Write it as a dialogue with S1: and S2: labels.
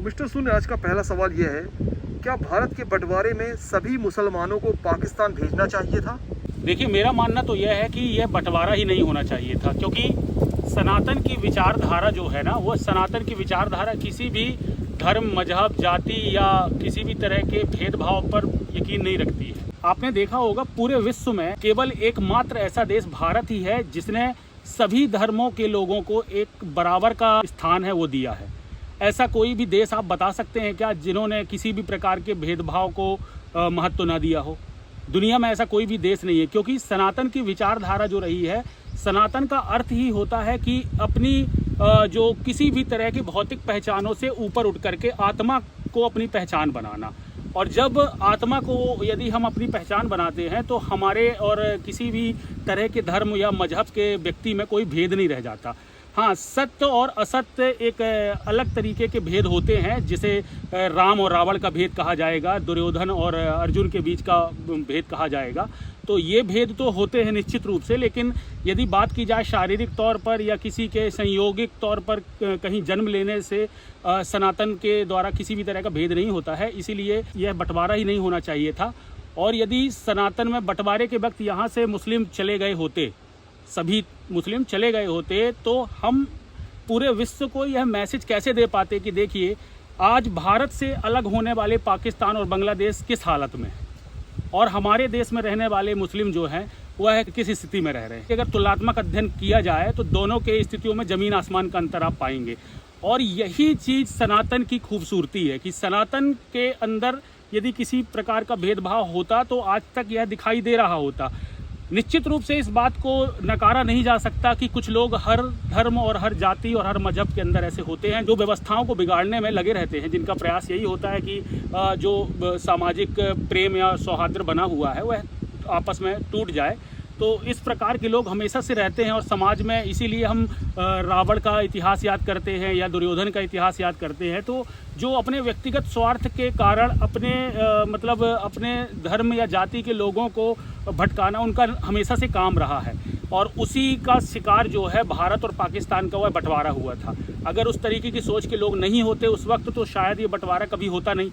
S1: Mister सुन, आज का पहला सवाल यह है, क्या भारत के बंटवारे में सभी मुसलमानों को पाकिस्तान भेजना चाहिए था?
S2: देखिए, मेरा मानना तो यह है कि यह बंटवारा ही नहीं होना चाहिए था, क्योंकि सनातन की विचारधारा जो है ना, वो सनातन की विचारधारा किसी भी धर्म, मजहब, जाति या किसी भी तरह के भेदभाव पर यकीन नहीं रखती है। आपने देखा होगा, पूरे विश्व में केवल एकमात्र ऐसा देश भारत ही है जिसने सभी धर्मों के लोगों को एक बराबर का स्थान है वो दिया है। ऐसा कोई भी देश आप बता सकते हैं क्या जिन्होंने किसी भी प्रकार के भेदभाव को महत्व ना दिया हो? दुनिया में ऐसा कोई भी देश नहीं है, क्योंकि सनातन की विचारधारा जो रही है, सनातन का अर्थ ही होता है कि अपनी जो किसी भी तरह की भौतिक पहचानों से ऊपर उठ करके आत्मा को अपनी पहचान बनाना। और जब आत्मा को यदि हम अपनी पहचान बनाते हैं तो हमारे और किसी भी तरह के धर्म या मजहब के व्यक्ति में कोई भेद नहीं रह जाता। हाँ, सत्य और असत्य एक अलग तरीके के भेद होते हैं, जिसे राम और रावण का भेद कहा जाएगा, दुर्योधन और अर्जुन के बीच का भेद कहा जाएगा। तो ये भेद तो होते हैं निश्चित रूप से, लेकिन यदि बात की जाए शारीरिक तौर पर या किसी के संयोगिक तौर पर कहीं जन्म लेने से सनातन के द्वारा किसी भी तरह का भेद नहीं होता है। इसीलिए यह बंटवारा ही नहीं होना चाहिए था। और यदि सनातन में बंटवारे के वक्त यहाँ से मुस्लिम चले गए होते, सभी मुस्लिम चले गए होते, तो हम पूरे विश्व को यह मैसेज कैसे दे पाते कि देखिए, आज भारत से अलग होने वाले पाकिस्तान और बांग्लादेश किस हालत में है और हमारे देश में रहने वाले मुस्लिम जो हैं वह किस स्थिति में रह रहे हैं। अगर तुलनात्मक अध्ययन किया जाए तो दोनों के स्थितियों में ज़मीन आसमान का अंतर आप पाएंगे। और यही चीज़ सनातन की खूबसूरती है कि सनातन के अंदर यदि किसी प्रकार का भेदभाव होता तो आज तक यह दिखाई दे रहा होता। निश्चित रूप से इस बात को नकारा नहीं जा सकता कि कुछ लोग हर धर्म और हर जाति और हर मजहब के अंदर ऐसे होते हैं जो व्यवस्थाओं को बिगाड़ने में लगे रहते हैं, जिनका प्रयास यही होता है कि जो सामाजिक प्रेम या सौहार्द बना हुआ है वह आपस में टूट जाए। तो इस प्रकार के लोग हमेशा से रहते हैं और समाज में, इसीलिए हम रावण का इतिहास याद करते हैं या दुर्योधन का इतिहास याद करते हैं। तो जो अपने व्यक्तिगत स्वार्थ के कारण अपने मतलब अपने धर्म या जाति के लोगों को भटकाना उनका हमेशा से काम रहा है। और उसी का शिकार जो है भारत और पाकिस्तान का, वह बंटवारा हुआ था। अगर उस तरीके की सोच के लोग नहीं होते उस वक्त तो शायद ये बंटवारा कभी होता नहीं।